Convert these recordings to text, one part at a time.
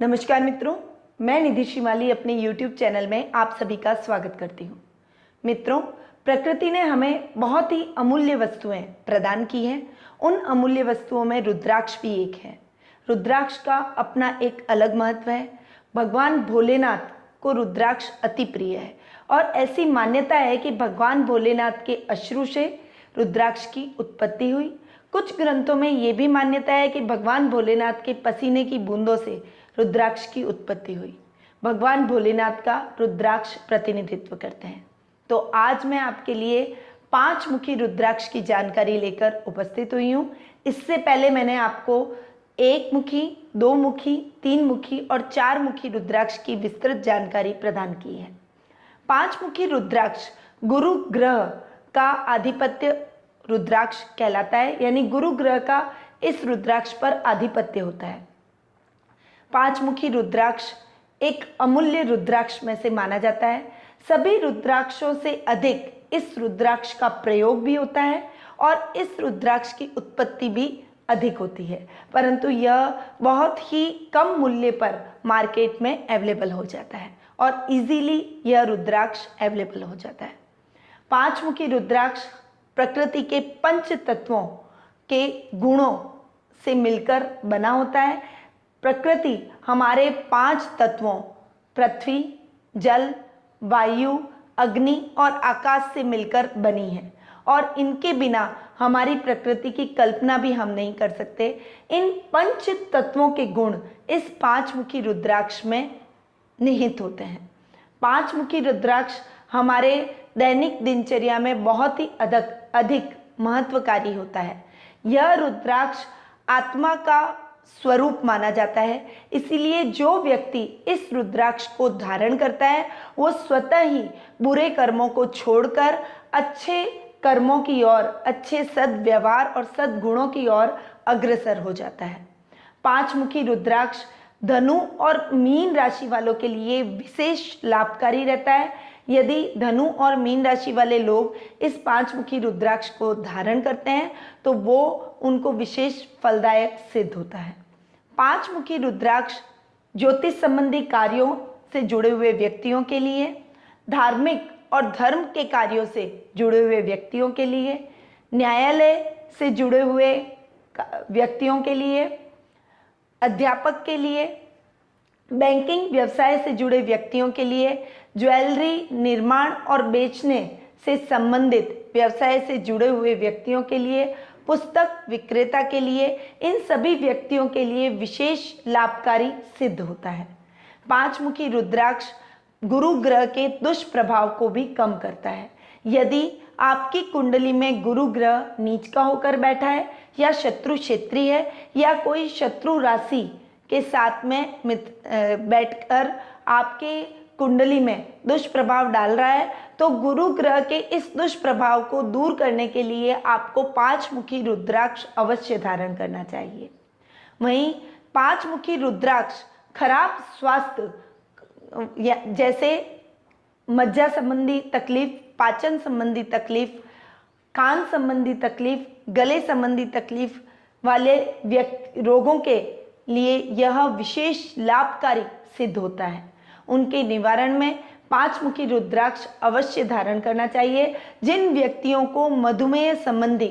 नमस्कार मित्रों, मैं निधि शिमाली अपने YouTube चैनल में आप सभी का स्वागत करती हूँ। मित्रों, प्रकृति ने हमें बहुत ही अमूल्य वस्तुएं प्रदान की हैं। उन अमूल्य वस्तुओं में रुद्राक्ष भी एक है। रुद्राक्ष का अपना एक अलग महत्व है। भगवान भोलेनाथ को रुद्राक्ष अति प्रिय है और ऐसी मान्यता है कि भगवान भोलेनाथ के अश्रु से रुद्राक्ष की उत्पत्ति हुई। कुछ ग्रंथों में ये भी मान्यता है कि भगवान भोलेनाथ के पसीने की बूंदों से रुद्राक्ष की उत्पत्ति हुई। भगवान भोलेनाथ का रुद्राक्ष प्रतिनिधित्व करते हैं। तो आज मैं आपके लिए 5 मुखी रुद्राक्ष की जानकारी लेकर उपस्थित हुई हूँ। इससे पहले मैंने आपको 1 मुखी, 2 मुखी, 3 मुखी और 4 मुखी रुद्राक्ष की विस्तृत जानकारी प्रदान की है। 5 मुखी रुद्राक्ष गुरु ग्रह का आधिपत्य रुद्राक्ष कहलाता है, यानी गुरु ग्रह का इस रुद्राक्ष पर आधिपत्य होता है। 5 मुखी रुद्राक्ष एक अमूल्य रुद्राक्ष में से माना जाता है। सभी रुद्राक्षों से अधिक इस रुद्राक्ष का प्रयोग भी होता है और इस रुद्राक्ष की उत्पत्ति भी अधिक होती है, परंतु यह बहुत ही कम मूल्य पर मार्केट में अवेलेबल हो जाता है और इजीली यह रुद्राक्ष अवेलेबल हो जाता है। 5 मुखी रुद्राक्ष प्रकृति के पंच तत्वों के गुणों से मिलकर बना होता है। प्रकृति हमारे 5 तत्वों पृथ्वी, जल, वायु, अग्नि और आकाश से मिलकर बनी है और इनके बिना हमारी प्रकृति की कल्पना भी हम नहीं कर सकते। इन पंच तत्वों के गुण इस 5 मुखी रुद्राक्ष में निहित होते हैं। 5 मुखी रुद्राक्ष हमारे दैनिक दिनचर्या में बहुत ही अधिक महत्वकारी होता है। यह रुद्राक्ष आत्मा का स्वरूप माना जाता है, इसीलिए जो व्यक्ति इस रुद्राक्ष को धारण करता है वो स्वतः ही बुरे कर्मों को छोड़कर अच्छे कर्मों की ओर, अच्छे सद्व्यवहार और सद्गुणों की ओर अग्रसर हो जाता है। 5 मुखी रुद्राक्ष धनु और मीन राशि वालों के लिए विशेष लाभकारी रहता है। यदि धनु और मीन राशि वाले लोग इस 5 मुखी रुद्राक्ष को धारण करते हैं तो वो उनको विशेष फलदायक सिद्ध होता है। 5 मुखी रुद्राक्ष ज्योतिष संबंधी कार्यों से जुड़े हुए व्यक्तियों के लिए, धार्मिक और धर्म के कार्यों से जुड़े हुए व्यक्तियों के लिए, न्यायालय से जुड़े हुए व्यक्तियों के लिए, अध्यापक के लिए, बैंकिंग व्यवसाय से जुड़े व्यक्तियों के लिए, ज्वेलरी निर्माण और बेचने से संबंधित व्यवसाय से जुड़े हुए व्यक्तियों के लिए, पुस्तक विक्रेता के लिए, इन सभी व्यक्तियों के लिए विशेष लाभकारी सिद्ध होता है। 5 मुखी रुद्राक्ष गुरु ग्रह के दुष्प्रभाव को भी कम करता है। यदि आपकी कुंडली में गुरु ग्रह नीच का होकर बैठा है या शत्रु क्षेत्री है या कोई शत्रु राशि के साथ में बैठकर आपके कुंडली में दुष्प्रभाव डाल रहा है, तो गुरु ग्रह के इस दुष्प्रभाव को दूर करने के लिए आपको 5 मुखी रुद्राक्ष अवश्य धारण करना चाहिए। वहीं 5 मुखी रुद्राक्ष खराब स्वास्थ्य जैसे मज्जा संबंधी तकलीफ, पाचन संबंधी तकलीफ, कान संबंधी तकलीफ, गले संबंधी तकलीफ वाले रोगों के लिए यह विशेष लाभकारी सिद्ध होता है। उनके निवारण में 5 मुखी रुद्राक्ष अवश्य धारण करना चाहिए। जिन व्यक्तियों को मधुमेह संबंधी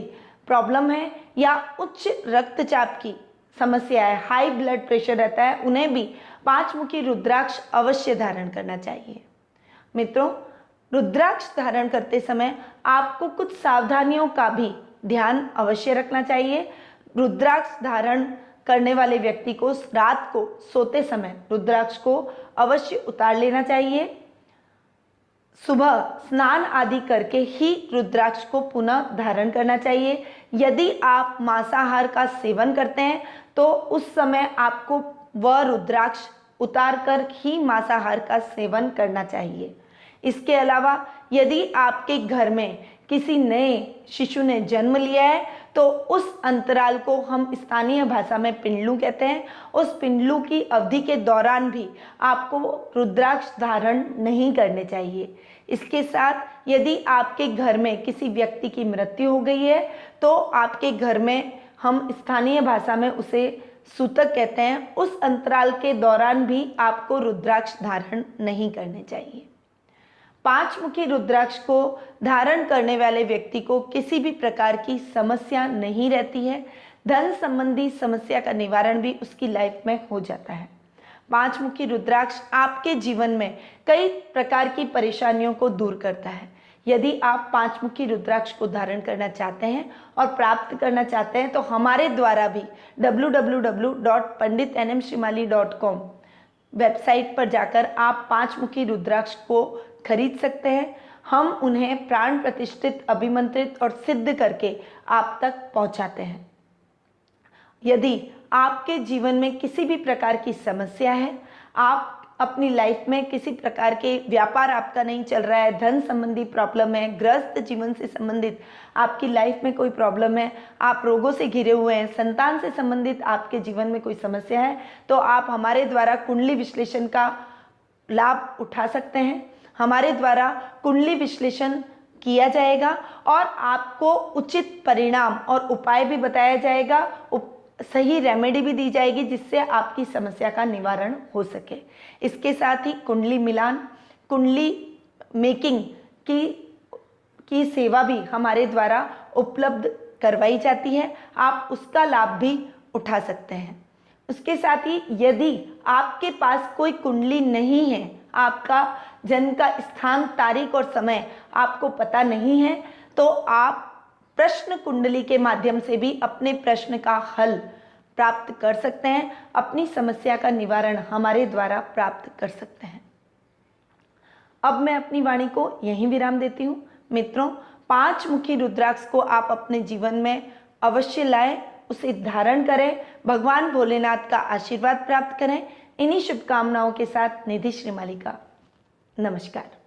प्रॉब्लम है या उच्च रक्तचाप की समस्या है, हाई ब्लड प्रेशर रहता है, उन्हें भी 5 मुखी रुद्राक्ष अवश्य धारण करना चाहिए। मित्रों, रुद्राक्ष धारण करते समय आपको कुछ सावधानियों का भी ध्यान अवश्य रखना चाहिए। रुद्राक्ष धारण करने वाले व्यक्ति को रात को सोते समय रुद्राक्ष को अवश्य उतार लेना चाहिए। सुबह स्नान आदि करके ही रुद्राक्ष को पुनः धारण करना चाहिए। यदि आप मांसाहार का सेवन करते हैं तो उस समय आपको वह रुद्राक्ष उतार कर ही मांसाहार का सेवन करना चाहिए। इसके अलावा यदि आपके घर में किसी नए शिशु ने जन्म लिया है तो उस अंतराल को हम स्थानीय भाषा में पिंडलू कहते हैं। उस पिंडलू की अवधि के दौरान भी आपको रुद्राक्ष धारण नहीं करने चाहिए। इसके साथ यदि आपके घर में किसी व्यक्ति की मृत्यु हो गई है तो आपके घर में हम स्थानीय भाषा में उसे सूतक कहते हैं, उस अंतराल के दौरान भी आपको रुद्राक्ष धारण नहीं करने चाहिए। 5 मुखी रुद्राक्ष को धारण करने वाले व्यक्ति को किसी भी प्रकार की समस्या नहीं रहती है। धन संबंधी समस्या का निवारण भी उसकी लाइफ में हो जाता है। 5 मुखी रुद्राक्ष आपके जीवन में कई प्रकार की परेशानियों को दूर करता है। यदि आप 5 मुखी रुद्राक्ष को धारण करना चाहते हैं और प्राप्त करना चाहते हैं तो हमारे द्वारा भी www.panditnmshrimali.com वेबसाइट पर जाकर आप 5 मुखी रुद्राक्ष को खरीद सकते हैं। हम उन्हें प्राण प्रतिष्ठित, अभिमंत्रित और सिद्ध करके आप तक पहुंचाते हैं। यदि आपके जीवन में किसी भी प्रकार की समस्या है, आप अपनी लाइफ में किसी प्रकार के व्यापार आपका नहीं चल रहा है, धन संबंधी प्रॉब्लम है, गृहस्थ जीवन से संबंधित आपकी लाइफ में कोई प्रॉब्लम है, आप रोगों से घिरे हुए हैं, संतान से संबंधित आपके जीवन में कोई समस्या है, तो आप हमारे द्वारा कुंडली विश्लेषण का लाभ उठा सकते हैं। हमारे द्वारा कुंडली विश्लेषण किया जाएगा और आपको उचित परिणाम और उपाय भी बताया जाएगा, सही रेमेडी भी दी जाएगी जिससे आपकी समस्या का निवारण हो सके। इसके साथ ही कुंडली मिलान, कुंडली मेकिंग की सेवा भी हमारे द्वारा उपलब्ध करवाई जाती है, आप उसका लाभ भी उठा सकते हैं। उसके साथ ही यदि आपके पास कोई कुंडली नहीं है, आपका जन्म का स्थान, तारीख और समय आपको पता नहीं है, तो आप प्रश्न कुंडली के माध्यम से भी अपने प्रश्न का हल प्राप्त कर सकते हैं, अपनी समस्या का निवारण हमारे द्वारा प्राप्त कर सकते हैं। अब मैं अपनी वाणी को यहीं विराम देती हूँ। मित्रों, 5 मुखी रुद्राक्ष को आप अपने जीवन में अवश्य लाएं, उसे धारण करें, भगवान भोलेनाथ का आशीर्वाद प्राप्त करें। इन्हीं शुभकामनाओं के साथ निधि श्रीमाली का नमस्कार।